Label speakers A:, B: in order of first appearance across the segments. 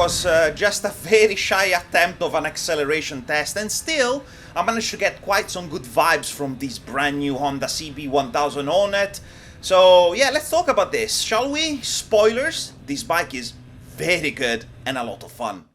A: was just a very shy attempt of an acceleration test, and still I managed to get quite some good vibes from this brand new Honda CB1000 Hornet. So yeah, let's talk about this, shall we? Spoilers, this bike is very good and a lot of fun.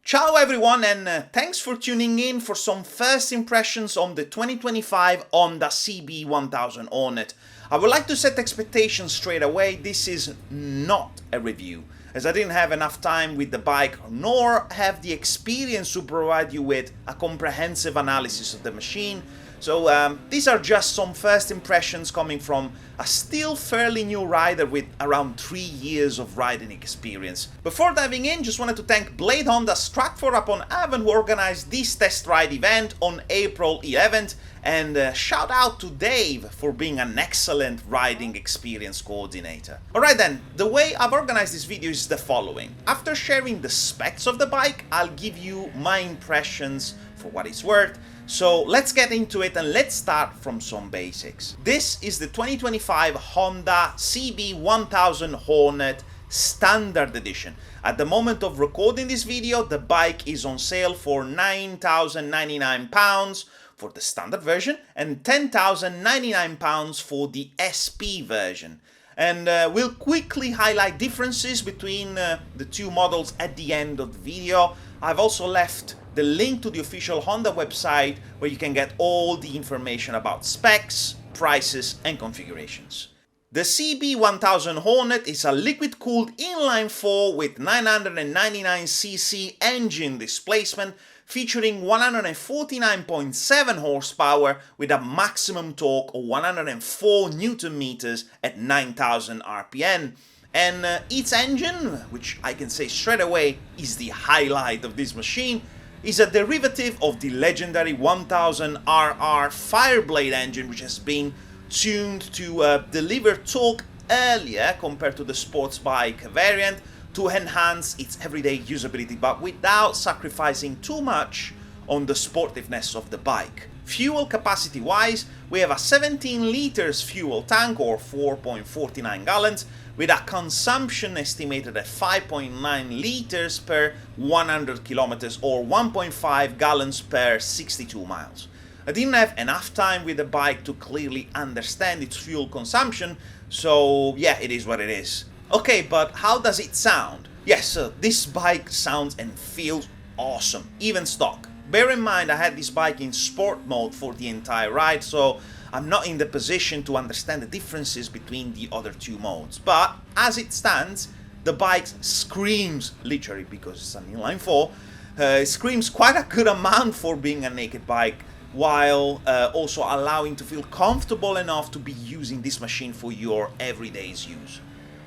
A: Ciao everyone, and thanks for tuning in for some first impressions on the 2025 Honda CB1000 Hornet. I would like to set expectations straight away. This is not a review, as I didn't have enough time with the bike nor have the experience to provide you with a comprehensive analysis of the machine. So these are just some first impressions coming from a still fairly new rider with around 3 years of riding experience. Before diving in, just wanted to thank Blade Honda Stratford-Upon-Avon who organized this test ride event on April 11th, and shout out to Dave for being an excellent riding experience coordinator. Alright then, the way I've organized this video is the following. After sharing the specs of the bike, I'll give you my impressions for what it's worth. So let's get into it and let's start from some basics. This is the 2025 Honda CB1000 Hornet Standard Edition. At the moment of recording this video, the bike is on sale for £9,099 for the standard version and £10,099 for the SP version. And we'll quickly highlight differences between the two models at the end of the video. I've also left the link to the official Honda website where you can get all the information about specs, prices and configurations. The CB1000 Hornet is a liquid-cooled inline-4 with 999cc engine displacement featuring 149.7 horsepower with a maximum torque of 104 Newton meters at 9,000 RPM. And its engine, which I can say straight away is the highlight of this machine, is a derivative of the legendary 1000RR Fireblade engine, which has been tuned to deliver torque earlier compared to the sports bike variant to enhance its everyday usability, but without sacrificing too much on the sportiveness of the bike. Fuel capacity wise, we have a 17 liters fuel tank or 4.49 gallons with a consumption estimated at 5.9 liters per 100 kilometers or 1.5 gallons per 62 miles. I didn't have enough time with the bike to clearly understand its fuel consumption, so yeah, it is what it is. Okay, but how does it sound? Yes, this bike sounds and feels awesome, even stock. Bear in mind I had this bike in sport mode for the entire ride, so I'm not in the position to understand the differences between the other two modes. But as it stands, the bike screams, literally because it's an inline-4, it screams quite a good amount for being a naked bike, while also allowing to feel comfortable enough to be using this machine for your everyday's use.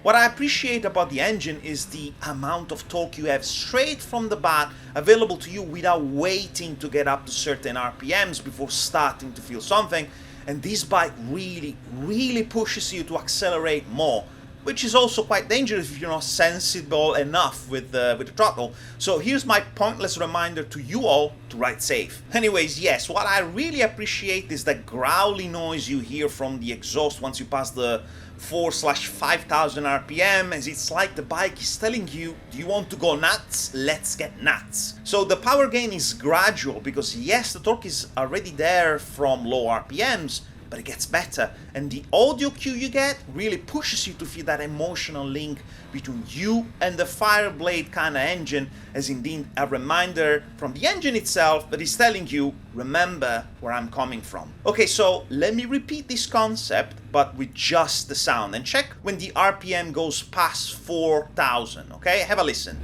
A: What I appreciate about the engine is the amount of torque you have straight from the bat available to you without waiting to get up to certain RPMs before starting to feel something, and this bike really pushes you to accelerate more, which is also quite dangerous if you're not sensible enough with the throttle. So here's my pointless reminder to you all to ride safe. Anyways, yes, what I really appreciate is the growly noise you hear from the exhaust once you pass the 4/5000 RPM, as it's like the bike is telling you, do you want to go nuts? Let's get nuts. So the power gain is gradual because yes, the torque is already there from low RPMs, but it gets better, and the audio cue you get really pushes you to feel that emotional link between you and the Fireblade kind of engine, as indeed a reminder from the engine itself that is telling you, remember where I'm coming from. Okay, so let me repeat this concept, but with just the sound, and check when the RPM goes past 4000, okay? Have a listen.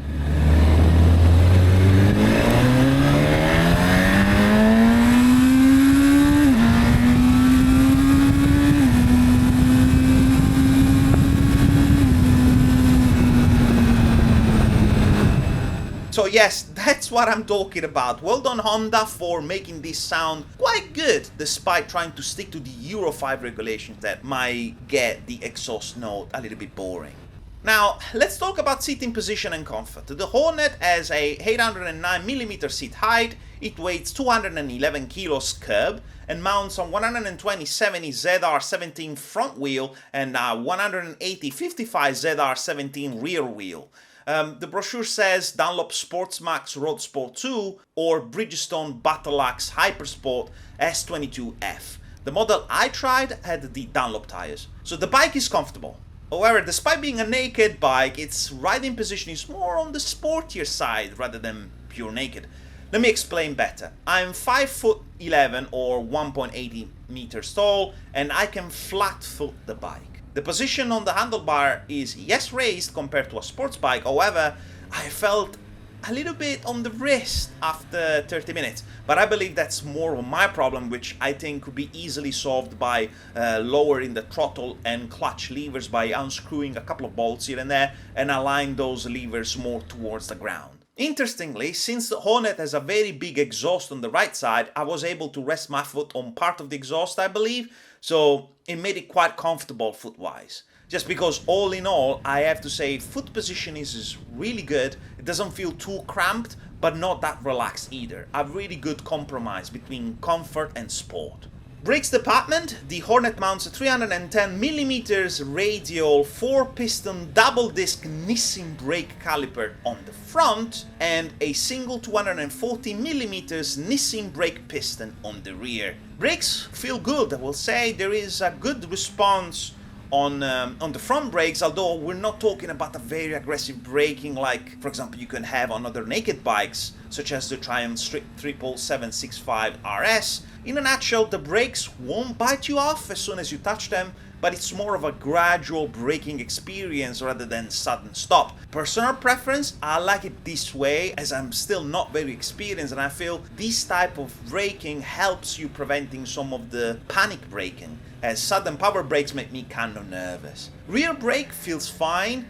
A: So yes, that's what I'm talking about. Well done Honda for making this sound quite good, despite trying to stick to the Euro 5 regulations that might get the exhaust note a little bit boring. Now, let's talk about seating position and comfort. The Hornet has a 809mm seat height, it weighs 211 kilos curb, and mounts on 120/70 ZR17 front wheel and 180/55 ZR17 rear wheel. The brochure says Dunlop Sportsmax Road Sport 2 or Bridgestone Battleaxe Hypersport S22F. The model I tried had the Dunlop tires, so the bike is comfortable. However, despite being a naked bike, its riding position is more on the sportier side rather than pure naked. Let me explain better. I'm 5'11" or 1.80 meters tall, and I can flat foot the bike. The position on the handlebar is yes raised compared to a sports bike, however, I felt a little bit on the wrist after 30 minutes, but I believe that's more of my problem, which I think could be easily solved by lowering the throttle and clutch levers by unscrewing a couple of bolts here and there and align those levers more towards the ground. Interestingly, since the Hornet has a very big exhaust on the right side, I was able to rest my foot on part of the exhaust, I believe, so it made it quite comfortable foot-wise. Just because all in all, I have to say foot position is really good. It doesn't feel too cramped, but not that relaxed either. A really good compromise between comfort and sport. Brakes department, the Hornet mounts a 310mm radial 4-piston double-disc Nissin brake caliper on the front and a single 240mm Nissin brake piston on the rear. Brakes feel good, I will say. There is a good response on the front brakes, although we're not talking about a very aggressive braking like, for example, you can have on other naked bikes, such as the Triumph Triple 765 RS. In a nutshell, the brakes won't bite you off as soon as you touch them, but it's more of a gradual braking experience rather than sudden stop. Personal preference, I like it this way, as I'm still not very experienced, and I feel this type of braking helps you preventing some of the panic braking, as sudden power brakes make me kind of nervous. Rear brake feels fine,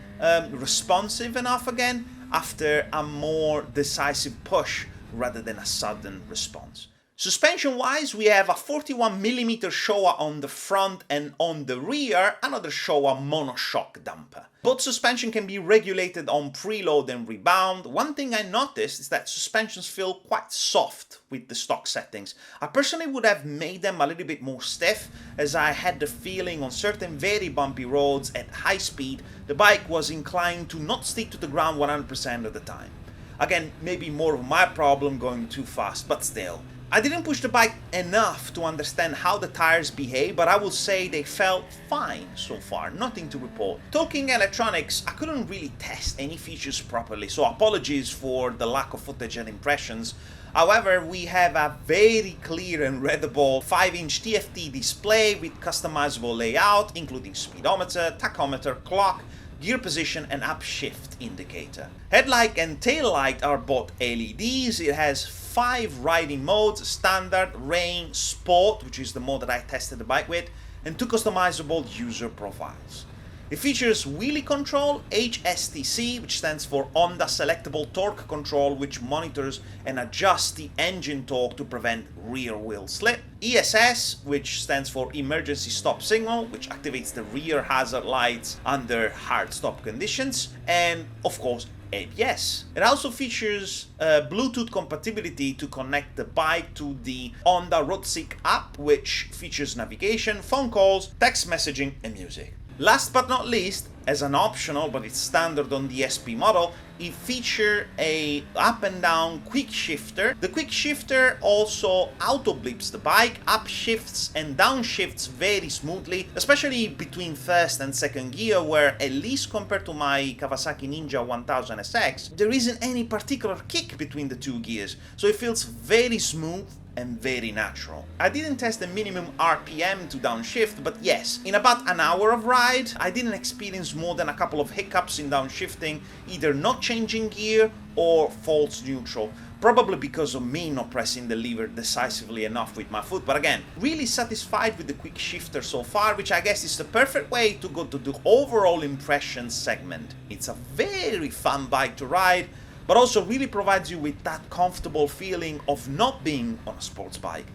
A: responsive enough again, after a more decisive push rather than a sudden response. Suspension wise, we have a 41mm Showa on the front and on the rear, another Showa monoshock damper. Both suspension can be regulated on preload and rebound. One thing I noticed is that suspensions feel quite soft with the stock settings. I personally would have made them a little bit more stiff, as I had the feeling on certain very bumpy roads at high speed, the bike was inclined to not stick to the ground 100% of the time. Again, maybe more of my problem going too fast, but still. I didn't push the bike enough to understand how the tires behave, but I will say they felt fine so far, nothing to report. Talking electronics, I couldn't really test any features properly, so apologies for the lack of footage and impressions. However, we have a very clear and readable 5-inch TFT display with customizable layout, including speedometer, tachometer, clock, gear position and upshift indicator. Headlight and tail light are both LEDs. It has 5 riding modes: standard, rain, sport, which is the mode that I tested the bike with, and 2 customizable user profiles. It features wheelie control, HSTC, which stands for Honda Selectable Torque Control, which monitors and adjusts the engine torque to prevent rear wheel slip, ESS, which stands for Emergency Stop Signal, which activates the rear hazard lights under hard stop conditions, and of course ABS. It also features Bluetooth compatibility to connect the bike to the Honda RoadSync app, which features navigation, phone calls, text messaging and music. Last but not least, as an optional, but it's standard on the SP model, it features a up and down Quickshifter. The Quickshifter also auto blips the bike, upshifts and downshifts very smoothly, especially between first and second gear, where at least compared to my Kawasaki Ninja 1000 SX, there isn't any particular kick between the two gears, so it feels very smooth and very natural. I didn't test the minimum RPM to downshift, but yes, in about an hour of ride, I didn't experience more than a couple of hiccups in downshifting, either not changing gear or false neutral, probably because of me not pressing the lever decisively enough with my foot. But again, really satisfied with the Quickshifter so far, which I guess is the perfect way to go to the overall impression segment. It's a very fun bike to ride, but also really provides you with that comfortable feeling of not being on a sports bike.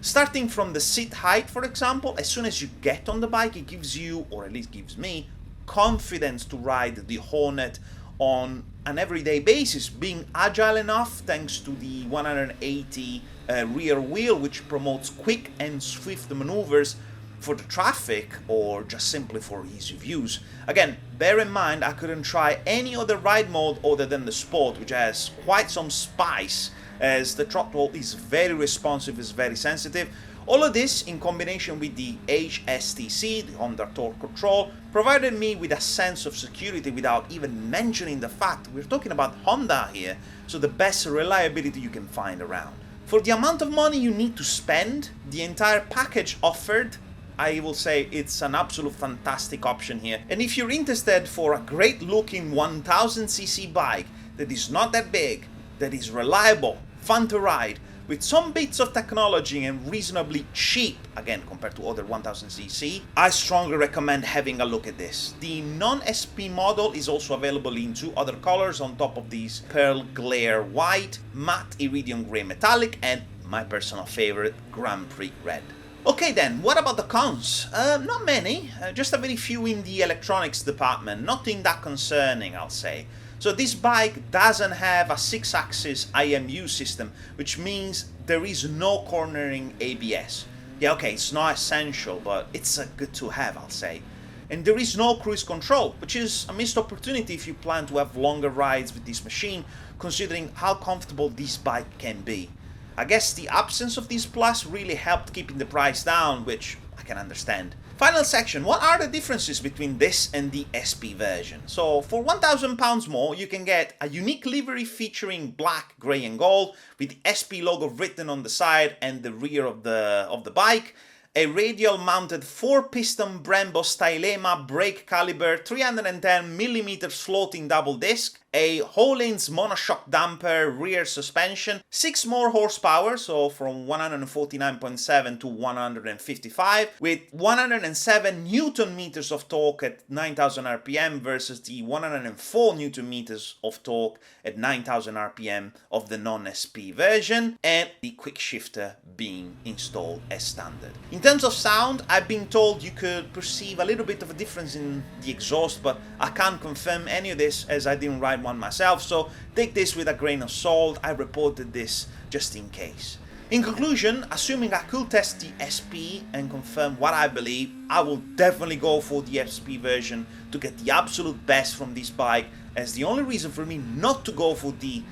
A: Starting from the seat height, for example, as soon as you get on the bike, it gives you, or at least gives me, confidence to ride the Hornet on an everyday basis, being agile enough thanks to the 180 rear wheel, which promotes quick and swift maneuvers, for the traffic or just simply for easy of use. Again, bear in mind I couldn't try any other ride mode other than the Sport, which has quite some spice as the throttle is very responsive, is very sensitive. All of this in combination with the HSTC, the Honda Torque Control, provided me with a sense of security without even mentioning the fact we're talking about Honda here, so the best reliability you can find around. For the amount of money you need to spend, the entire package offered, I will say it's an absolute fantastic option here. And if you're interested for a great looking 1000cc bike that is not that big, that is reliable, fun to ride, with some bits of technology and reasonably cheap, again compared to other 1000cc, I strongly recommend having a look at this. The non-SP model is also available in two other colors on top of these pearl glare white, matte iridium grey metallic, and my personal favorite, Grand Prix red. Okay then, what about the cons? Not many, just a very few in the electronics department, nothing that concerning, I'll say. So this bike doesn't have a 6-axis IMU system, which means there is no cornering ABS. Yeah, okay, it's not essential, but it's a good to have, I'll say. And there is no cruise control, which is a missed opportunity if you plan to have longer rides with this machine, considering how comfortable this bike can be. I guess the absence of this plus really helped keeping the price down, which I can understand. Final section, what are the differences between this and the SP version? So for £1,000 more, you can get a unique livery featuring black, grey and gold with the SP logo written on the side and the rear of the bike, a radial mounted 4-piston Brembo Stylema brake caliber 310mm floating double disc, a Öhlins monoshock damper rear suspension, 6 more horsepower, so from 149.7 to 155, with 107 Newton meters of torque at 9000 RPM versus the 104 Newton meters of torque at 9000 RPM of the non-SP version, and the Quickshifter being installed as standard. In terms of sound, I've been told you could perceive a little bit of a difference in the exhaust, but I can't confirm any of this as I didn't ride one myself, so take this with a grain of salt. I reported this just in case. In conclusion, assuming I could test the SP and confirm what I believe, I will definitely go for the SP version to get the absolute best from this bike, as the only reason for me not to go for the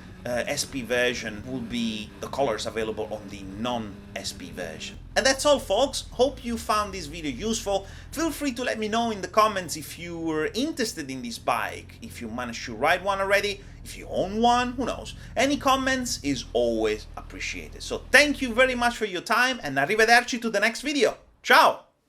A: SP version will be the colors available on the non-SP version. And that's all, folks. Hope you found this video useful. Feel free to let me know in the comments if you were interested in this bike, if you managed to ride one already, if you own one, who knows. Any comments is always appreciated. So thank you very much for your time, and arrivederci to the next video. Ciao!